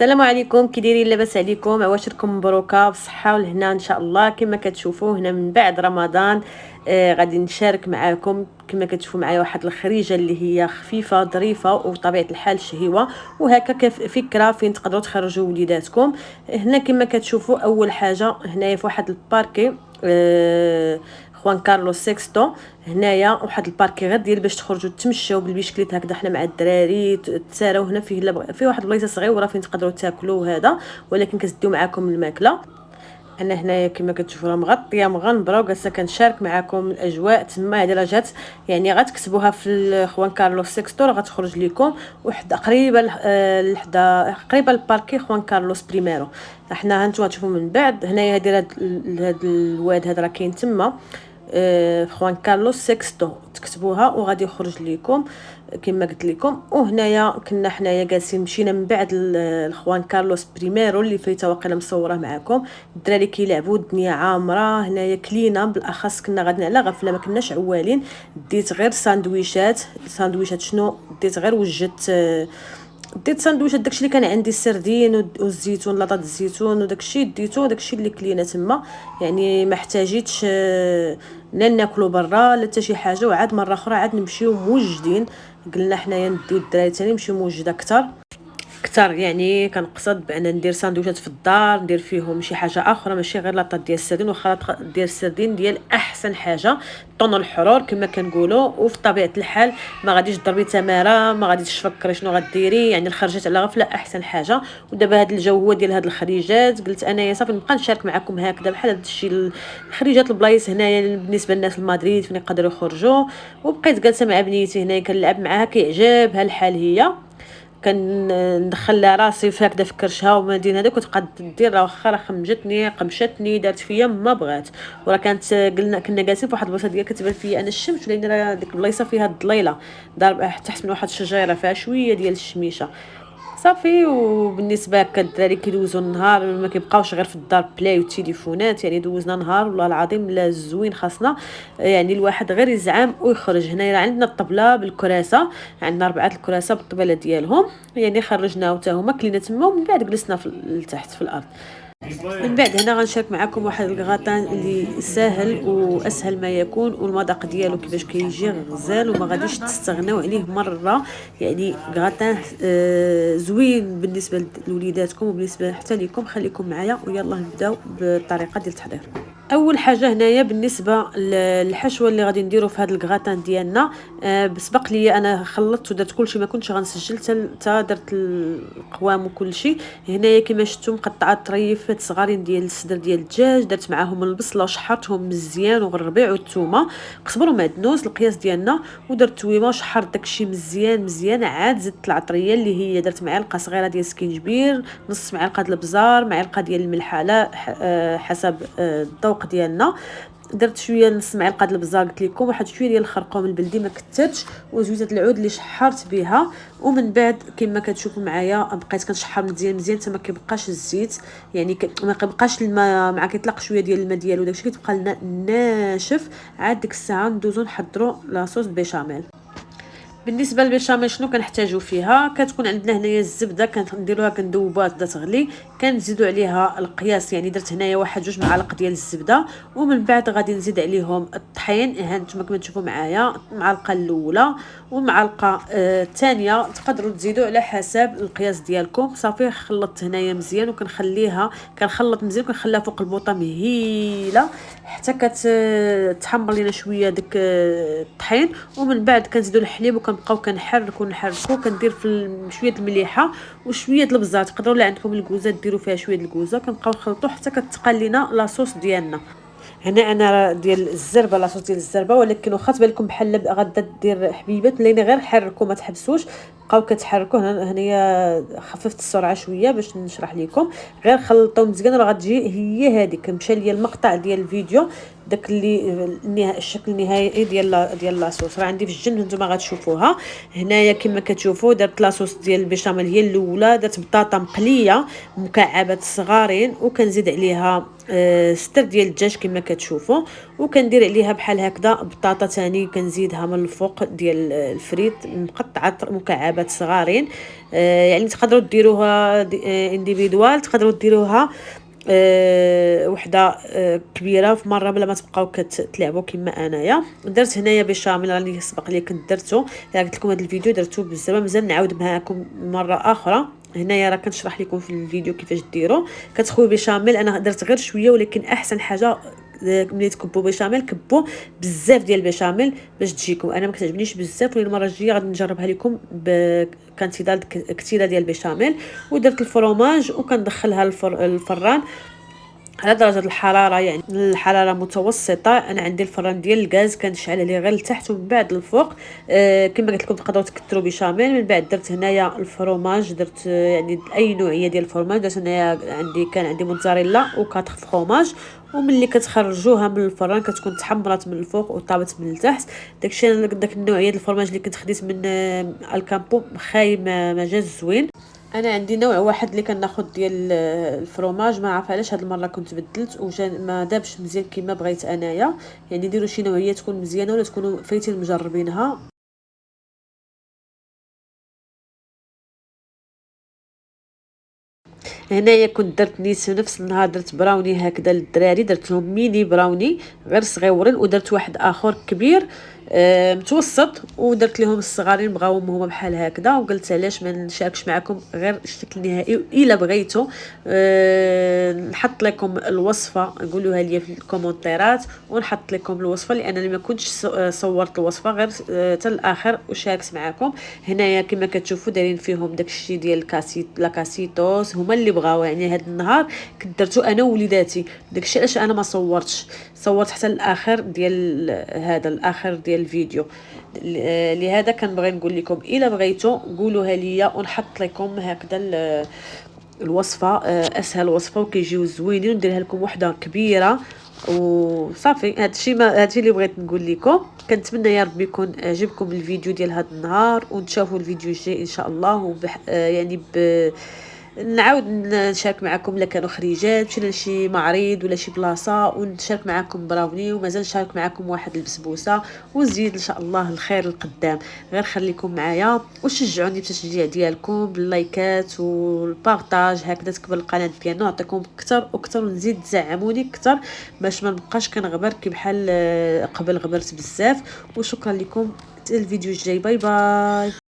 السلام عليكم، كي دايرين؟ لاباس عليكم؟ عواشركم مبروكه بالصحه والهنا ان شاء الله. كما كتشوفوا هنا من بعد رمضان غادي نشارك معاكم كما كتشوفوا معايا واحد الخريجه اللي هي خفيفه ظريفه وبطبيعه الحال شهيوه، وهكا فكره فين تقدروا تخرجوا وليداتكم. هنا كما كتشوفوا اول حاجه هنايا في واحد الباركي خوان كارلوس سيكستو. هنايا واحد الباركي غير ديال باش تخرجوا تمشاو بالبيشكليت هكذا حنا مع الدراري تساراو. هنا فيه واحد البلايصه صغيره فين تقدروا تاكلوا هذا، ولكن كتديو معاكم الماكله. انا هنايا كما كتشوفوا راه مغطيه مغنبره وجالسه كنشارك معكم الاجواء تما. هذه راه جات يعني غتكتبوها في خوان كارلوس سيكستو راه غتخرج لكم وحده قريبه لحدا قريبه الباركي خوان كارلوس بريميرو. حنا هانتوما تشوفوا من بعد هنايا هذا الواد هذا راه كاين تما خوان كارلوس سيكستو، تكتبوها وغادي يخرج لكم كما قلت لكم. وهنايا كنا حنايا جالسين مشينا من بعد الخوان كارلوس بريميرو اللي فايته واقيلا مصوره معكم. الدراري كيلعبوا الدنيا عامره. هنايا كلينا بالاخص كنا غاديين على غفله ما كناش عوالين. ديت غير ساندويشات شنو ديت غير وجدت ديت ساندويشات داكشي اللي كان عندي السردين والزيتون لاطه الزيتون وداكشي ديتو داكشي اللي كلينا تما. يعني ما احتاجيتش لا ناكلوا برا لا حتى شي حاجه. وعاد مره اخرى عاد نمشيو موجدين، قلنا حنايا نديو الدراري ثاني نمشيو موجده اكثر. يعني كنقصد بان ندير ساندويشات في الدار ندير فيهم شي حاجه اخرى ماشي غير لاطه ديال السردين. واخا ديال السردين ديال احسن حاجه طون الحرور كما كنقولوا. وفي طبيعه الحال ما غاديش تضربي تماره ما غاديش تفكري شنو غديري، يعني الخرجات على غفله احسن حاجه. ودابا هذا الجو هو ديال هاد الخريجات قلت انايا صافي نبقى نشارك معكم هكذا بحال هذا الشيء. الخريجات البلايص هنايا بالنسبه للناس المدريد فين يقدروا يخرجوا. وبقيت جالسه مع بنيتي هنايا كنلعب معاها كيعجبها الحال. هي كندخل لها راسي في هكذا في كرشها وما دين هذاك وتقعد دير واخا راه خمجتني قمشتني دارت فيا ما بغات. وراه كانت كنا جالسين في واحد البلاصه ديال كتبان فيا انا الشمس، لان راه ديك البلايصه فيها الضليله دار تحت من واحد الشجره فيها شويه ديال الشميشه صافي. وبالنسبه هكا الدراري كيدوزوا النهار ما كيبقاوش غير في الدار بلاي والتليفونات. يعني دوزنا نهار والله العظيم لا زوين. خاصنا يعني الواحد غير يزعم ويخرج. هنايا عندنا الطبله بالكراسه، عندنا 4 الكراسه بالطبله ديالهم. يعني خرجنا حتى هما كلينا تما ومن بعد جلسنا لتحت في الارض. من بعد هنا غنشارك معكم واحد الغطان اللي سهل واسهل ما يكون، والمذاق ديالو كيفاش كيجي غزال وما غاديش تستغناو عليه مره. يعني غطان زوين بالنسبه لوليداتكم وبالنسبه حتى لكم. خليكم معايا ويلا نبداو بالطريقه ديال التحضير. اول حاجه هنايا بالنسبه للحشوه اللي غادي نديرو في هذا الكغاتان ديالنا. بسبق لي انا خلطت ودرت كلشي ما كنتش غنسجل حتى درت القوام وكلشي. هنايا كما شفتوا مقطعات طريفات صغارين ديال الصدر ديال الدجاج، درت معاهم البصله وشحرتهم مزيان والربيع والثومه، قزبر ومعدنوس القياس ديالنا، ودرت تويمه وشحرت داكشي مزيان. عاد زدت العطريه اللي هي درت معلقه صغيره ديال سكينجبير، نص معلقه الابزار، معلقه ديال الملح على حسب الذوق ديالنا. درت شويه نص معلقه البزار قلت لكم، واحد شويه ديال الخرقوم البلدي ما كثرتش، وزويته العود اللي شحرت بها. ومن بعد كما كتشوفوا معايا بقيت كنشحر مزيان حتى ما كيبقاش الزيت، يعني ما كيبقاش الماء مع كيطلق شويه ديال الماء ديالو داكشي كيتبقى لنا ناشف. عاد ديك الساعه ندوزو نحضروا لاصوص بيشاميل. بالنسبه للبيشاميل شنو كنحتاجو فيها؟ كتكون عندنا هنايا الزبده كنديروها كندوبوها تبدا تغلي، كنزيدوا عليها القياس. يعني درت هنايا 1-2 معالق ديال الزبده، ومن بعد غادي نزيد عليهم الطحين. هانتوما كما تشوفوا معايا المعلقه الاولى والمعلقه الثانيه تقدروا تزيدوا على حسب القياس ديالكم. صافي خلطت هنايا مزيان وكنخليها كنخلط مزيان وكنخليها فوق البوطه مهيله حتى كتحمر لينا شويه داك الطحين. ومن بعد كنزيدوا الحليب وكنبقاو كنحركوا كندير في شويه المليحه وشويه البزار. تقدروا لا عندكم الكوزه ديروا فيها شويه الكوزه. كنبقاو نخلطوا حتى كتقال لينا لاصوص ديالنا. هنا انا ديال الزربه لاصوص ديال الزربه، ولكن واخا تبان لكم بحال غادا دير حبيبات لين غير حركوا ما تحبسوش، بقاو كتحركوا. هنايا خففت السرعه شويه باش نشرح لكم. غير خلطوا مزيان راه غتجي هي هذيك. مشى ليا المقطع ديال الفيديو داك اللي الشكل النهائي ديال لاصوص راه عندي في الجنب نتوما غتشوفوها. هنايا كما كتشوفوا درت لاصوص ديال البيشاميل هي الاولى. درت بطاطا مقليه مكعبات صغارين وكنزيد عليها ستر ديال الدجاج كما كتشوفوا، وكندير عليها بحال هكذا بطاطا ثاني كنزيدها من الفوق ديال الفريت مقطعه مكعبات مكعبات صغارين. يعني تقدروا ديروها انديفيدوال، تقدروا ديروها وحده كبيره في مره بلا ما تبقاو كتلعبوا كما انايا. درت هنايا بيشاميل راني سبق لي كنت درتو، قلت لكم هذا الفيديو درتو بزاف، مازال نعاود معاكم مره اخرى. هنايا راه كنشرح لكم في الفيديو كيفاش ديروا. كتخوي بيشاميل، انا درت غير شويه، ولكن احسن حاجه ملي تكبوا بيشاميل كبوا بزاف ديال البيشاميل باش تجيكم. انا ما كتعجبنيش بزاف، والمره الجايه غادي نجربها لكم بكانتيداد كثيره ديال البيشاميل. ودرت الفرomاج وكندخلها الفران على درجه الحراره، يعني الحراره متوسطه. انا عندي الفران ديال الغاز كنشعل عليه غير لتحت ومن بعد الفوق. كما قلت لكم تقدروا تكثروا بيشاميل. من بعد درت هنايا الفرomاج، درت يعني اي نوعيه ديال الفرماج. درت هنايا كان عندي موتزاريلا وكاتر فرomاج. وملي كتخرجوها من الفران كتكون تحمرات من الفوق وطابت من التحت. داكشي داك النوعيه ديال الفرماج اللي كنت خديت من الكامبو خاي ما جاز زوين. انا عندي نوع واحد اللي كناخذ ديال الفرomاج، ما عارفه علاش هاد المره كنت بدلت ما دابش مزيان كما بغيت انايا. يعني ديروا شي نوعيه تكون مزيانه ولا تكونوا فايتين مجربينها. هنايا كنت درت نفس النهار درت براوني هكذا للدراري، درت لهم ميني براوني غير صغيورين، ودرت واحد اخر كبير متوسط، ودرت لهم الصغارين بغاوهم هما بحال هكذا. وقلت علاش ما نشاركش معكم غير الشكل النهائي. الا بغيتوا نحط لكم الوصفه، قولوها لي في الكومونتيرات ونحط لكم الوصفه، لانني ما كنتش صورت الوصفه غير حتى الاخر وشاركت معكم. هنايا كما كتشوفوا دايرين فيهم داكشي ديال لاكاسيتوس، هما اللي بغاو. يعني هذا النهار كنت درتو انا ووليداتي، داكشي علاش انا ما صورت حتى الاخر ديال هذا الاخر ديال الفيديو. لهذا كنبغي نقول لكم الا بغيتوا قولوها ليا ونحط لكم هكذا الوصفه، اسهل وصفه وكيجيو زوينين. ونديرها لكم وحده كبيره وصافي. هادشي اللي بغيت نقول لكم. كنتمنى يا ربي يكون عجبكم الفيديو ديال هذا النهار، ونتشافوا الفيديو الجاي ان شاء الله. يعني نعاود نشارك معكم الا كانوا خريجات مشينا لشي معرض ولا شي بلاصه، ونشارك معكم براوني، ومازال نشارك معكم واحد البسبوسه، ونزيد ان شاء الله الخير القدام. غير خليكم معايا وشجعوني بتشجيع ديالكم باللايكات والبارطاج، هكذا تكبر القناه ديالنا، نعطيكم اكثر واكثر، ونزيد تزعموني اكثر باش ما نبقاش كنغبر كي بحال قبل غبرت بزاف. وشكرا لكم، الفيديو الجاي، باي باي.